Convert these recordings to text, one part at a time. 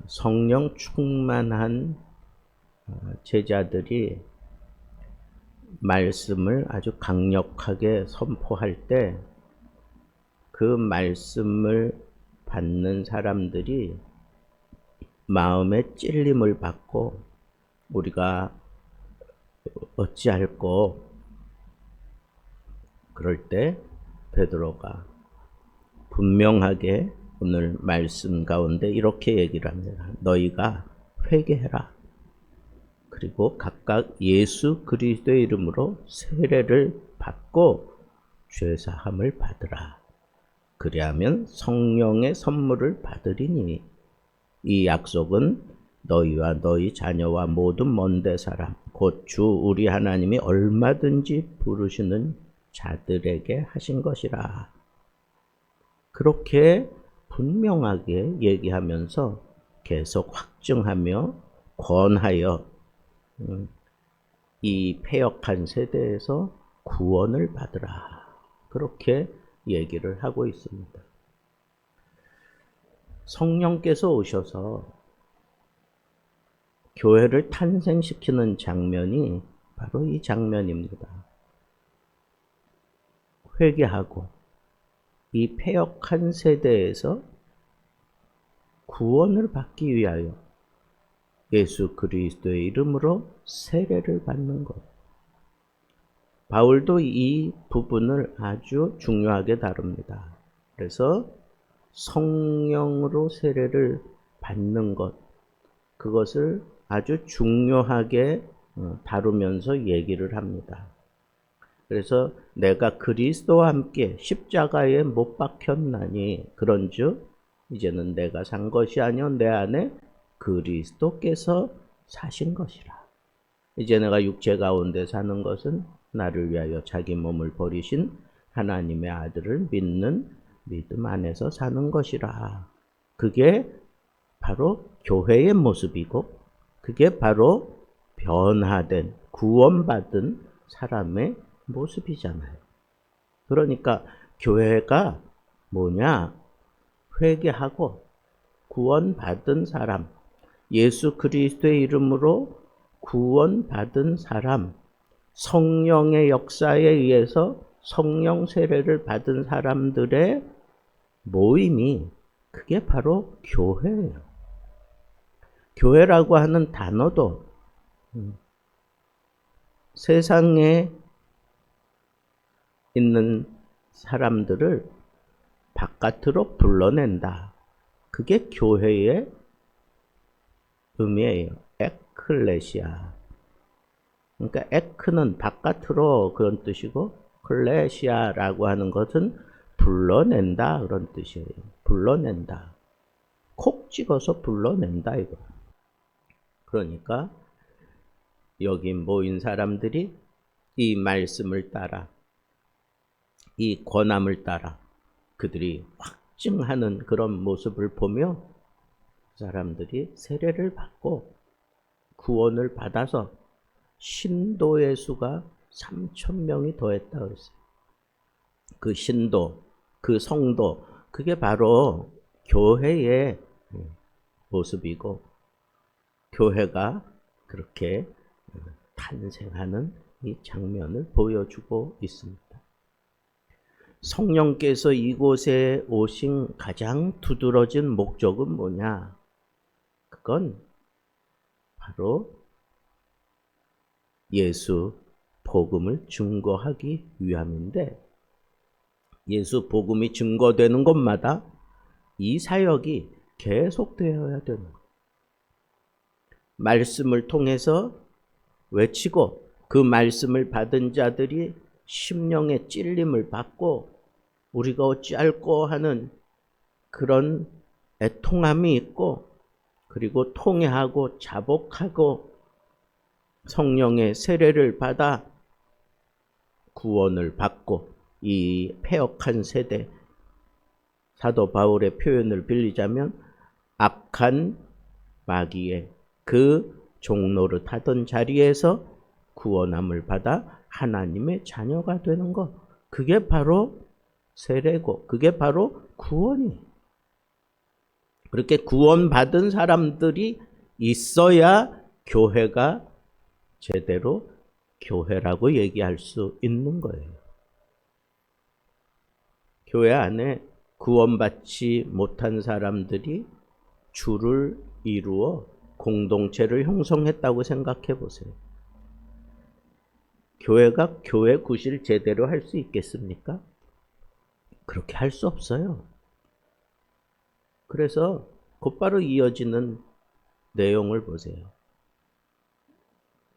성령 충만한 제자들이 말씀을 아주 강력하게 선포할 때 그 말씀을 받는 사람들이 마음에 찔림을 받고 우리가 어찌할꼬 그럴 때 베드로가 분명하게 오늘 말씀 가운데 이렇게 얘기를 합니다. 너희가 회개해라. 그리고 각각 예수 그리스도의 이름으로 세례를 받고 죄사함을 받으라. 그리하면 성령의 선물을 받으리니 이 약속은 너희와 너희 자녀와 모든 먼데 사람 곧 주 우리 하나님이 얼마든지 부르시는 자들에게 하신 것이라. 그렇게 분명하게 얘기하면서 계속 확증하며 권하여 이 패역한 세대에서 구원을 받으라. 그렇게 얘기를 하고 있습니다. 성령께서 오셔서 교회를 탄생시키는 장면이 바로 이 장면입니다. 회개하고 이 패역한 세대에서 구원을 받기 위하여 예수 그리스도의 이름으로 세례를 받는 것. 바울도 이 부분을 아주 중요하게 다룹니다. 그래서 성령으로 세례를 받는 것, 그것을 아주 중요하게 다루면서 얘기를 합니다. 그래서 내가 그리스도와 함께 십자가에 못 박혔나니 그런즉 이제는 내가 산 것이 아니요 내 안에 그리스도께서 사신 것이라. 이제 내가 육체 가운데 사는 것은 나를 위하여 자기 몸을 버리신 하나님의 아들을 믿는 믿음 안에서 사는 것이라. 그게 바로 교회의 모습이고 그게 바로 변화된 구원받은 사람의 모습이잖아요. 그러니까 교회가 뭐냐? 회개하고 구원받은 사람, 예수 그리스도의 이름으로 구원받은 사람, 성령의 역사에 의해서 성령 세례를 받은 사람들의 모임이 그게 바로 교회예요. 교회라고 하는 단어도 세상에 있는 사람들을 바깥으로 불러낸다. 그게 교회의 의미예요. 에클레시아. 그러니까 에크는 바깥으로 그런 뜻이고 클레시아라고 하는 것은 불러낸다 그런 뜻이에요. 불러낸다. 콕 찍어서 불러낸다 이거. 그러니까 여기 모인 사람들이 이 말씀을 따라 이 권함을 따라 그들이 확증하는 그런 모습을 보며 사람들이 세례를 받고 구원을 받아서 신도의 수가 3,000명이 더했다 그랬어요. 그 신도, 그 성도, 그게 바로 교회의 모습이고 교회가 그렇게 탄생하는 이 장면을 보여주고 있습니다. 성령께서 이곳에 오신 가장 두드러진 목적은 뭐냐? 그건 바로 예수 복음을 증거하기 위함인데 예수 복음이 증거되는 곳마다 이 사역이 계속되어야 되는 거예요. 말씀을 통해서 외치고 그 말씀을 받은 자들이 심령의 찔림을 받고 우리가 어찌할꼬 하는 그런 애통함이 있고 그리고 통회하고 자복하고 성령의 세례를 받아 구원을 받고 이 패역한 세대, 사도 바울의 표현을 빌리자면 악한 마귀의 그 종로를 타던 자리에서 구원함을 받아 하나님의 자녀가 되는 것, 그게 바로 세례고 그게 바로 구원이에요. 그렇게 구원받은 사람들이 있어야 교회가 제대로 교회라고 얘기할 수 있는 거예요. 교회 안에 구원받지 못한 사람들이 줄을 이루어 공동체를 형성했다고 생각해 보세요. 교회가 교회 구실 제대로 할 수 있겠습니까? 그렇게 할 수 없어요. 그래서 곧바로 이어지는 내용을 보세요.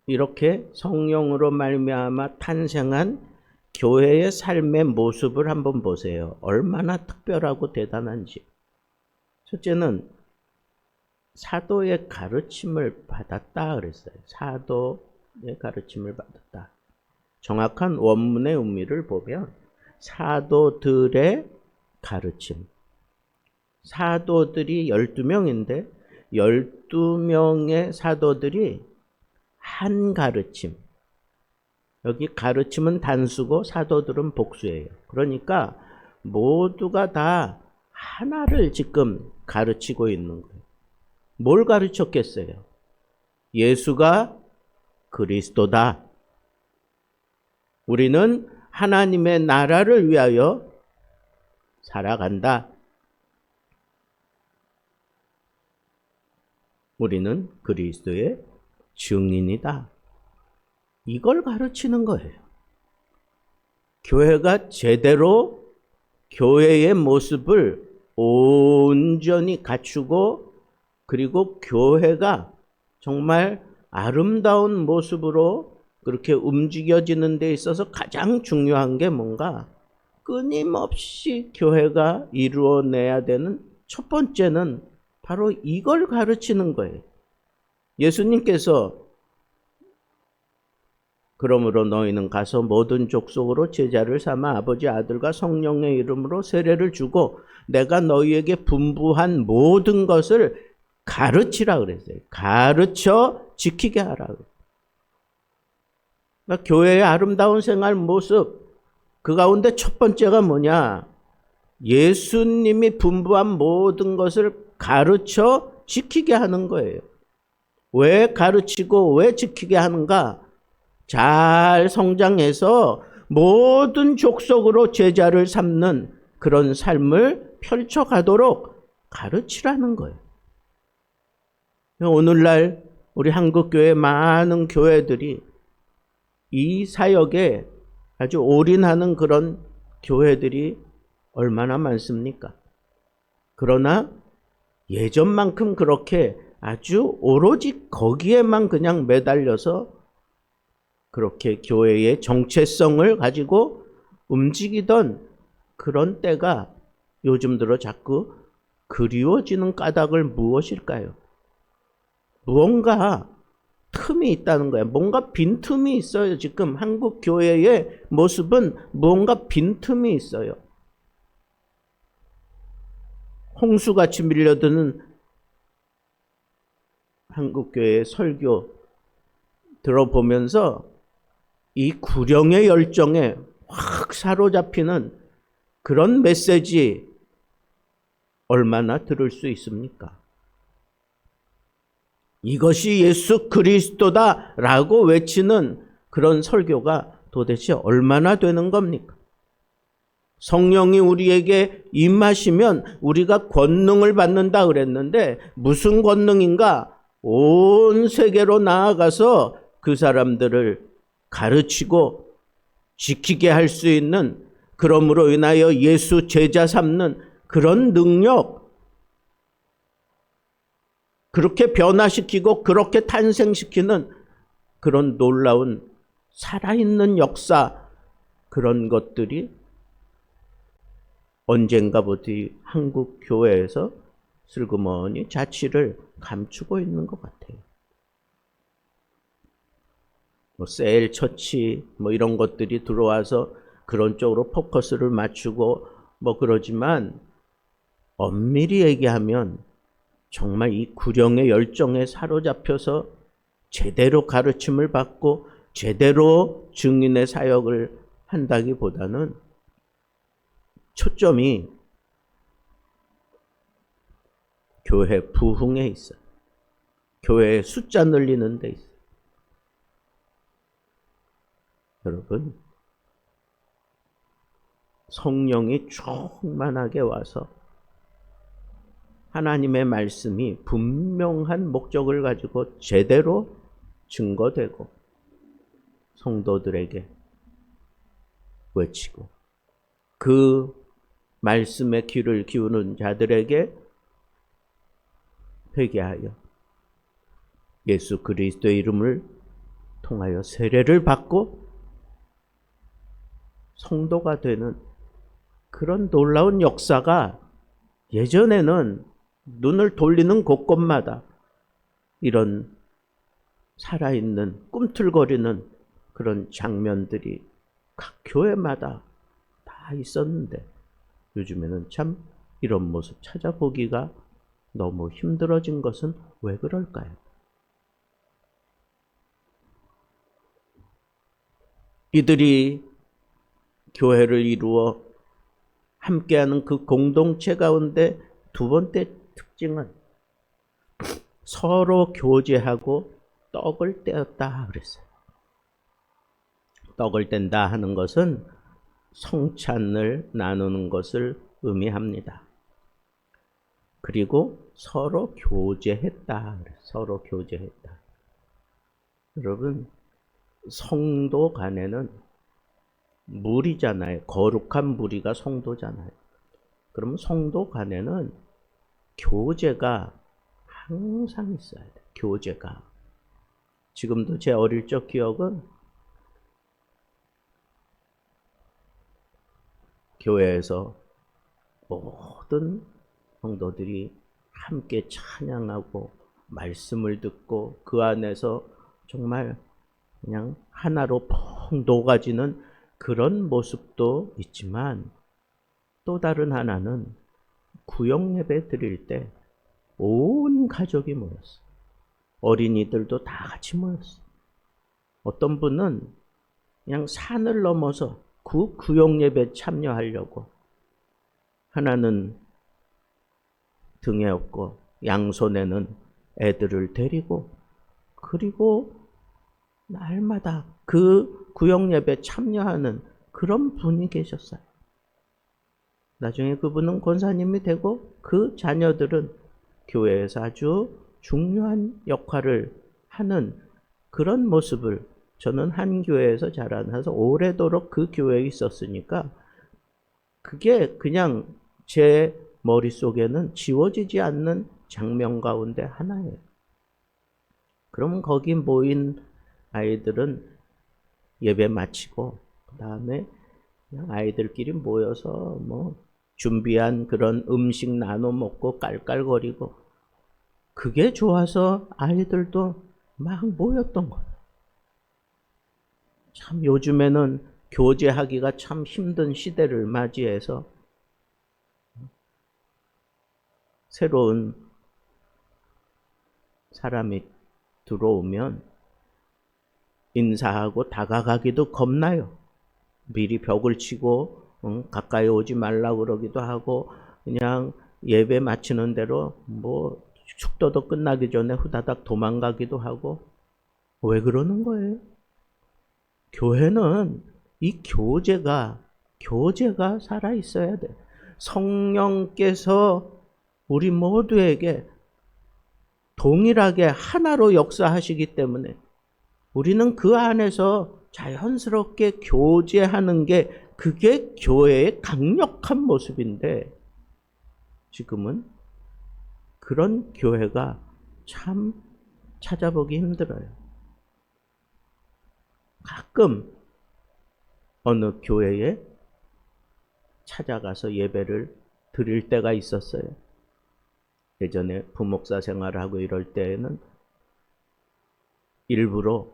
이렇게 성령으로 말미암아 탄생한 교회의 삶의 모습을 한번 보세요. 얼마나 특별하고 대단한지. 첫째는 사도의 가르침을 받았다 그랬어요. 사도의 가르침을 받았다. 정확한 원문의 의미를 보면 사도들의 가르침. 사도들이 12명인데 12명의 사도들이 한 가르침. 여기 가르침은 단수고 사도들은 복수예요. 그러니까 모두가 다 하나를 지금 가르치고 있는 거예요. 뭘 가르쳤겠어요? 예수가 그리스도다. 우리는 하나님의 나라를 위하여 살아간다. 우리는 그리스도의 증인이다. 이걸 가르치는 거예요. 교회가 제대로 교회의 모습을 온전히 갖추고 그리고 교회가 정말 아름다운 모습으로 그렇게 움직여지는 데 있어서 가장 중요한 게 뭔가 끊임없이 교회가 이루어내야 되는 첫 번째는 바로 이걸 가르치는 거예요. 예수님께서 그러므로 너희는 가서 모든 족속으로 제자를 삼아 아버지 아들과 성령의 이름으로 세례를 주고 내가 너희에게 분부한 모든 것을 가르치라 그랬어요. 가르쳐 지키게 하라. 그러니까 교회의 아름다운 생활 모습 그 가운데 첫 번째가 뭐냐? 예수님이 분부한 모든 것을 가르쳐 지키게 하는 거예요. 왜 가르치고 왜 지키게 하는가? 잘 성장해서 모든 족속으로 제자를 삼는 그런 삶을 펼쳐가도록 가르치라는 거예요. 오늘날 우리 한국교회 많은 교회들이 이 사역에 아주 올인하는 그런 교회들이 얼마나 많습니까? 그러나 예전만큼 그렇게 아주 오로지 거기에만 그냥 매달려서 그렇게 교회의 정체성을 가지고 움직이던 그런 때가 요즘 들어 자꾸 그리워지는 까닭을 무엇일까요? 무언가 틈이 있다는 거예요. 뭔가 빈틈이 있어요. 지금 한국 교회의 모습은 무언가 빈틈이 있어요. 홍수같이 밀려드는 한국 교회의 설교 들어보면서 이 구령의 열정에 확 사로잡히는 그런 메시지 얼마나 들을 수 있습니까? 이것이 예수 그리스도다라고 외치는 그런 설교가 도대체 얼마나 되는 겁니까? 성령이 우리에게 임하시면 우리가 권능을 받는다 그랬는데 무슨 권능인가? 온 세계로 나아가서 그 사람들을 가르치고 지키게 할 수 있는, 그러므로 인하여 예수 제자 삼는 그런 능력, 그렇게 변화시키고 그렇게 탄생시키는 그런 놀라운 살아있는 역사, 그런 것들이 언젠가 부터 한국 교회에서 슬그머니 자취를 감추고 있는 것 같아요. 셀 처치 이런 것들이 들어와서 그런 쪽으로 포커스를 맞추고 그러지만 엄밀히 얘기하면 정말 이 구령의 열정에 사로잡혀서 제대로 가르침을 받고 제대로 증인의 사역을 한다기보다는 초점이 교회 부흥에 있어요. 교회의 숫자 늘리는 데 있어요. 여러분, 성령이 충만하게 와서 하나님의 말씀이 분명한 목적을 가지고 제대로 증거되고 성도들에게 외치고 그 말씀에 귀를 기우는 자들에게 회개하여 예수 그리스도의 이름을 통하여 세례를 받고 성도가 되는 그런 놀라운 역사가 예전에는 눈을 돌리는 곳곳마다 이런 살아있는 꿈틀거리는 그런 장면들이 각 교회마다 다 있었는데 요즘에는 참 이런 모습 찾아보기가 너무 힘들어진 것은 왜 그럴까요? 이들이 교회를 이루어 함께하는 그 공동체 가운데 두 번째 특징은 서로 교제하고 떡을 떼었다 그랬어요. 떡을 뗀다 하는 것은 성찬을 나누는 것을 의미합니다. 그리고 서로 교제했다. 서로 교제했다. 여러분, 성도 간에는 무리잖아요. 거룩한 무리가 성도잖아요. 그러면 성도 간에는 교제가 항상 있어야 돼요. 교제가. 지금도 제 어릴 적 기억은 교회에서 모든 성도들이 함께 찬양하고 말씀을 듣고 그 안에서 정말 그냥 하나로 펑 녹아지는 그런 모습도 있지만 또 다른 하나는 구역 예배 드릴 때 온 가족이 모였어요. 어린이들도 다 같이 모였어요. 어떤 분은 그냥 산을 넘어서 그 구역 예배 참여하려고 하나는 등에 업고 양손에는 애들을 데리고 그리고 날마다 그 구역 예배 참여하는 그런 분이 계셨어요. 나중에 그분은 권사님이 되고 그 자녀들은 교회에서 아주 중요한 역할을 하는 그런 모습을 저는 한 교회에서 자라나서 오래도록 그 교회에 있었으니까 그게 그냥 제 머릿속에는 지워지지 않는 장면 가운데 하나예요. 그러면 거기 모인 아이들은 예배 마치고 그 다음에 그냥 아이들끼리 모여서 뭐 준비한 그런 음식 나눠 먹고 깔깔거리고 그게 좋아서 아이들도 막 모였던 거예요. 참 요즘에는 교제하기가 참 힘든 시대를 맞이해서 새로운 사람이 들어오면 인사하고 다가가기도 겁나요. 미리 벽을 치고 가까이 오지 말라고 그러기도 하고 그냥 예배 마치는 대로 뭐 축도도 끝나기 전에 후다닥 도망가기도 하고 왜 그러는 거예요? 교회는 이 교제가 살아 있어야 돼. 성령께서 우리 모두에게 동일하게 하나로 역사하시기 때문에 우리는 그 안에서 자연스럽게 교제하는 게 그게 교회의 강력한 모습인데 지금은 그런 교회가 참 찾아보기 힘들어요. 가끔 어느 교회에 찾아가서 예배를 드릴 때가 있었어요. 예전에 부목사 생활을 하고 이럴 때에는 일부러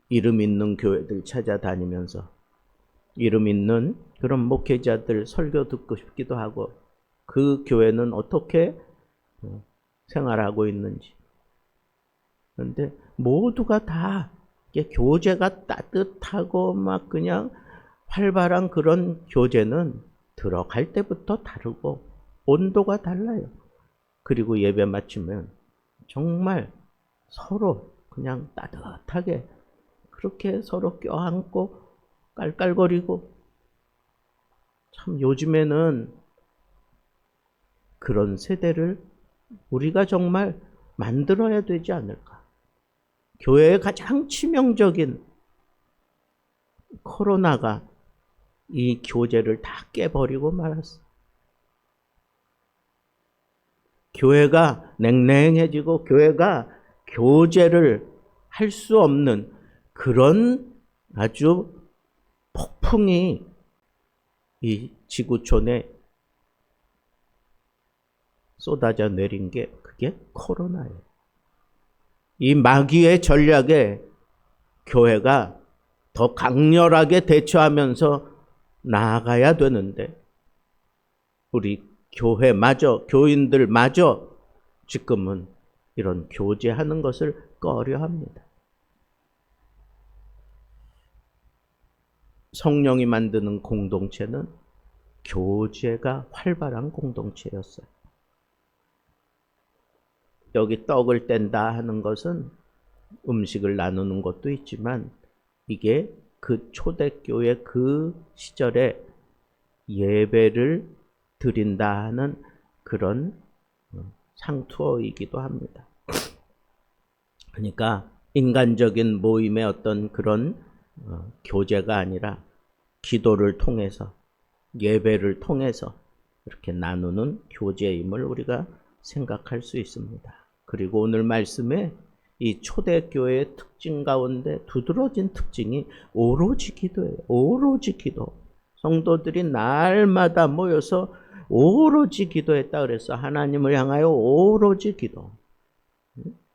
이름 있는 교회들 찾아다니면서 이름 있는 그런 목회자들 설교 듣고 싶기도 하고 그 교회는 어떻게 생활하고 있는지. 그런데 모두가 다 교제가 따뜻하고 막 그냥 활발한 그런 교제는 들어갈 때부터 다르고 온도가 달라요. 그리고 예배 마치면 정말 서로 그냥 따뜻하게 그렇게 서로 껴안고 깔깔거리고, 참 요즘에는 그런 세대를 우리가 정말 만들어야 되지 않을까. 교회의 가장 치명적인 코로나가 이 교제를 다 깨버리고 말았어. 교회가 냉랭해지고 교회가 교제를 할 수 없는 그런 아주 폭풍이 이 지구촌에 쏟아져 내린 게 그게 코로나예요. 이 마귀의 전략에 교회가 더 강렬하게 대처하면서 나아가야 되는데, 우리 교회마저, 교인들마저 지금은 이런 교제하는 것을 꺼려합니다. 성령이 만드는 공동체는 교제가 활발한 공동체였어요. 여기 떡을 뗀다 하는 것은 음식을 나누는 것도 있지만, 이게 그 초대교회 그 시절에 예배를 드린다 하는 그런 상투어이기도 합니다. 그러니까 인간적인 모임의 어떤 그런 교제가 아니라 기도를 통해서, 예배를 통해서 이렇게 나누는 교제임을 우리가 생각할 수 있습니다. 그리고 오늘 말씀에 이 초대교회의 특징 가운데 두드러진 특징이 오로지 기도예요. 오로지 기도. 성도들이 날마다 모여서 오로지 기도했다 그래서 하나님을 향하여 오로지 기도.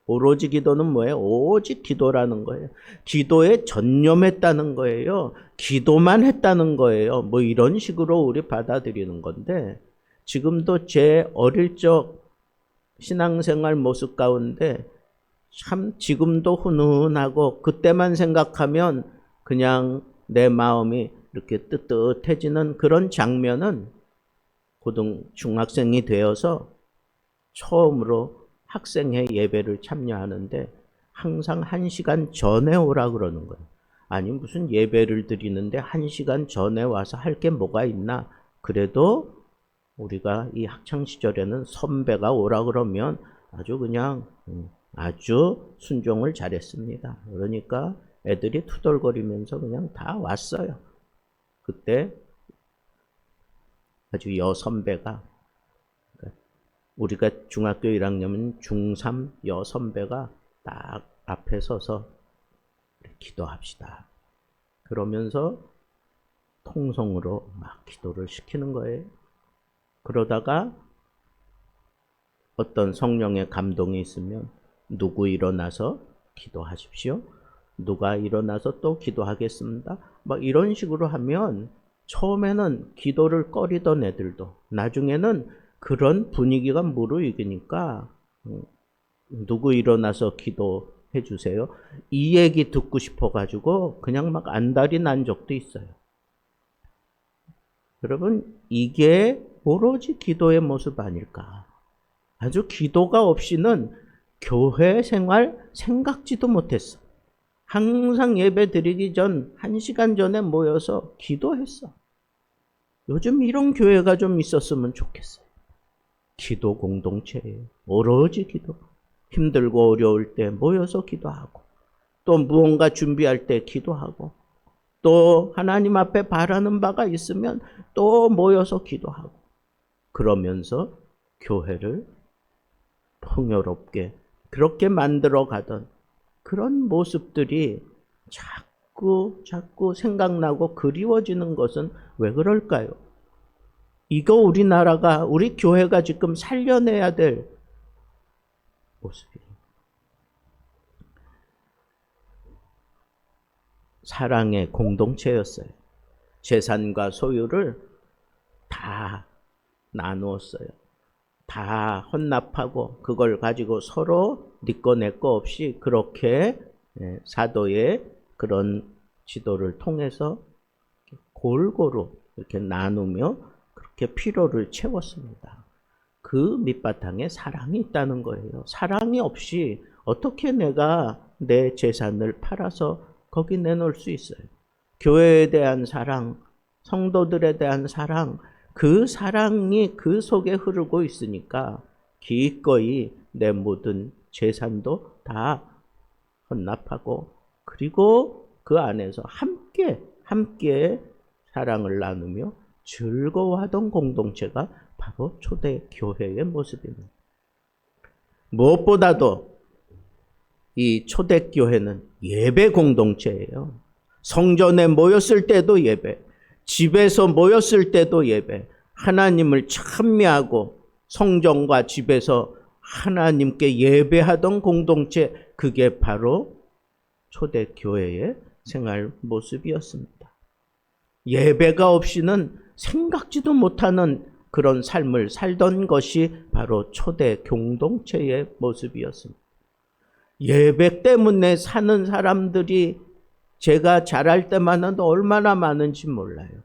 오로지 기도는 뭐예요? 오직 기도라는 거예요. 기도에 전념했다는 거예요. 기도만 했다는 거예요. 뭐 이런 식으로 우리 받아들이는 건데, 지금도 제 어릴 적 신앙생활 모습 가운데 참 지금도 훈훈하고, 그때만 생각하면 그냥 내 마음이 이렇게 뜨뜻해지는 그런 장면은 중학생이 되어서 처음으로 학생회 예배를 참여하는데 항상 1시간 전에 오라 그러는 거예요. 아니 무슨 예배를 드리는데 1시간 전에 와서 할 게 뭐가 있나. 그래도 우리가 이 학창시절에는 선배가 오라 그러면 아주 그냥 아주 순종을 잘했습니다. 그러니까 애들이 투덜거리면서 그냥 다 왔어요. 그때 아주 여선배가, 우리가 중학교 1학년이면 중3 여선배가 딱 앞에 서서 기도합시다. 그러면서 통성으로 막 기도를 시키는 거예요. 그러다가 어떤 성령의 감동이 있으면 누구 일어나서 기도하십시오. 누가 일어나서 또 기도하겠습니다. 막 이런 식으로 하면 처음에는 기도를 꺼리던 애들도 나중에는 그런 분위기가 무르익으니까 누구 일어나서 기도해 주세요. 이 얘기 듣고 싶어가지고 그냥 막 안달이 난 적도 있어요. 여러분, 이게 오로지 기도의 모습 아닐까. 아주 기도가 없이는 교회 생활 생각지도 못했어. 항상 예배 드리기 전 1시간 전에 모여서 기도했어. 요즘 이런 교회가 좀 있었으면 좋겠어요. 기도 공동체예요. 오로지 기도. 힘들고 어려울 때 모여서 기도하고, 또 무언가 준비할 때 기도하고, 또 하나님 앞에 바라는 바가 있으면 또 모여서 기도하고, 그러면서 교회를 풍요롭게 그렇게 만들어 가던 그런 모습들이 자꾸 생각나고 그리워지는 것은 왜 그럴까요? 이거 우리나라가, 우리 교회가 지금 살려내야 될 모습이에요. 사랑의 공동체였어요. 재산과 소유를 다 나누었어요. 다 헌납하고 그걸 가지고 서로 네 거 내 거 없이 그렇게 사도의 그런 지도를 통해서 골고루 이렇게 나누며 그렇게 필요를 채웠습니다. 그 밑바탕에 사랑이 있다는 거예요. 사랑이 없이 어떻게 내가 내 재산을 팔아서 거기 내놓을 수 있어요? 교회에 대한 사랑, 성도들에 대한 사랑, 그 사랑이 그 속에 흐르고 있으니까 기꺼이 내 모든 재산도 다 헌납하고, 그리고 그 안에서 함께 사랑을 나누며 즐거워하던 공동체가 바로 초대 교회의 모습입니다. 무엇보다도 이 초대 교회는 예배 공동체예요. 성전에 모였을 때도 예배, 집에서 모였을 때도 예배, 하나님을 찬미하고 성전과 집에서 하나님께 예배하던 공동체, 그게 바로 초대 교회의 생활 모습이었습니다. 예배가 없이는 생각지도 못하는 그런 삶을 살던 것이 바로 초대 공동체의 모습이었습니다. 예배 때문에 사는 사람들이 제가 자랄 때만 해도 얼마나 많은지 몰라요.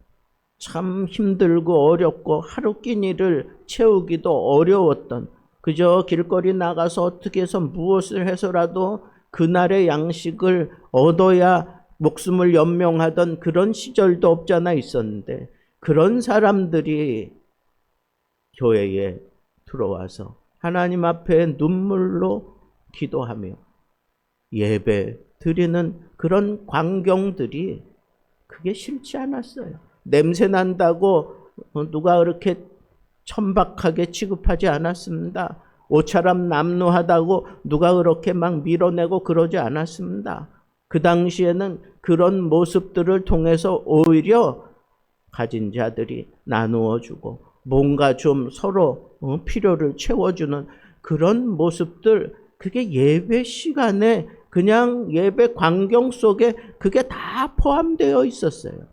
참 힘들고 어렵고 하루 끼니를 채우기도 어려웠던, 그저 길거리 나가서 어떻게 해서 무엇을 해서라도 그날의 양식을 얻어야 목숨을 연명하던 그런 시절도 없잖아 있었는데, 그런 사람들이 교회에 들어와서 하나님 앞에 눈물로 기도하며 예배 드리는 그런 광경들이 그게 싫지 않았어요. 냄새 난다고 누가 그렇게 천박하게 취급하지 않았습니다. 옷차람 남루하다고 누가 그렇게 막 밀어내고 그러지 않았습니다. 그 당시에는 그런 모습들을 통해서 오히려 가진 자들이 나누어 주고 뭔가 좀 서로 필요를 채워주는 그런 모습들, 그게 예배 시간에 그냥 예배 광경 속에 그게 다 포함되어 있었어요.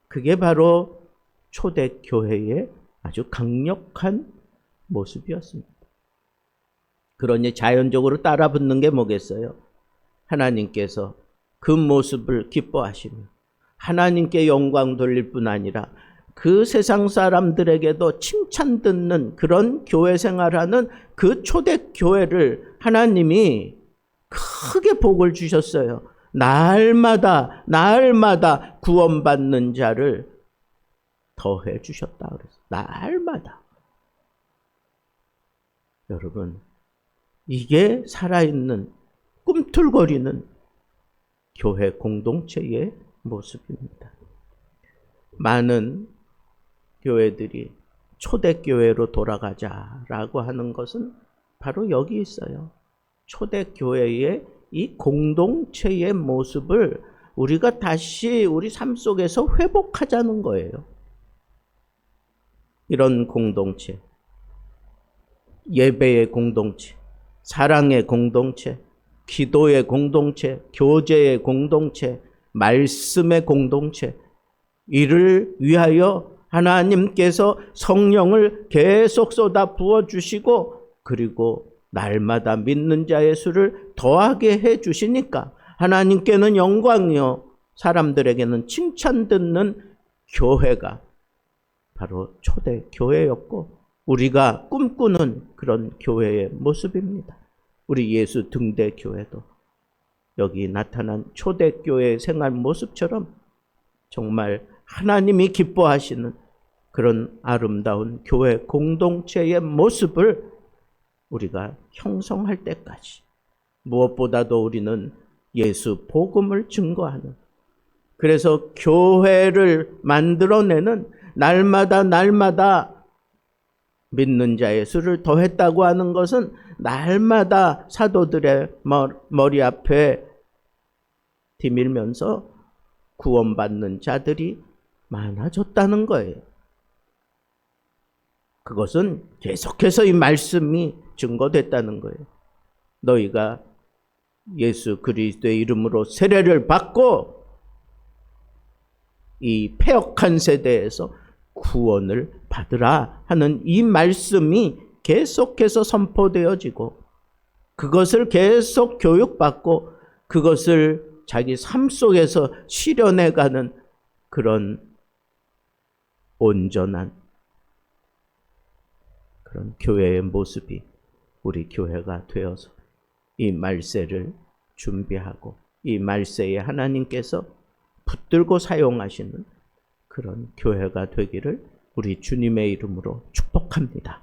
그게 바로 초대교회의 아주 강력한 모습이었습니다. 그러니 자연적으로 따라붙는 게 뭐겠어요? 하나님께서 그 모습을 기뻐하시며 하나님께 영광 돌릴 뿐 아니라 그 세상 사람들에게도 칭찬 듣는 그런 교회 생활하는 그 초대교회를 하나님이 크게 복을 주셨어요. 날마다 구원받는 자를 더해 주셨다 그랬어요. 날마다. 여러분, 이게 살아있는 꿈틀거리는 교회 공동체의 모습입니다. 많은 교회들이 초대교회로 돌아가자라고 하는 것은 바로 여기 있어요. 초대교회의 이 공동체의 모습을 우리가 다시 우리 삶 속에서 회복하자는 거예요. 이런 공동체, 예배의 공동체, 사랑의 공동체, 기도의 공동체, 교제의 공동체, 말씀의 공동체, 이를 위하여 하나님께서 성령을 계속 쏟아 부어주시고, 그리고 날마다 믿는 자의 수를 더하게 해주시니까 하나님께는 영광이요 사람들에게는 칭찬 듣는 교회가 바로 초대교회였고, 우리가 꿈꾸는 그런 교회의 모습입니다. 우리 예수 등대교회도 여기 나타난 초대교회의 생활 모습처럼 정말 하나님이 기뻐하시는 그런 아름다운 교회 공동체의 모습을 우리가 형성할 때까지, 무엇보다도 우리는 예수 복음을 증거하는, 그래서 교회를 만들어내는, 날마다 믿는 자의 수를 더했다고 하는 것은 날마다 사도들의 머리 앞에 디밀면서 구원받는 자들이 많아졌다는 거예요. 그것은 계속해서 이 말씀이 증거됐다는 거예요. 너희가 예수 그리스도의 이름으로 세례를 받고 이 패역한 세대에서 구원을 받으라 하는 이 말씀이 계속해서 선포되어지고, 그것을 계속 교육받고 그것을 자기 삶 속에서 실현해가는 그런 온전한 그런 교회의 모습이 우리 교회가 되어서 이 말세를 준비하고 이 말세에 하나님께서 붙들고 사용하시는 그런 교회가 되기를 우리 주님의 이름으로 축복합니다.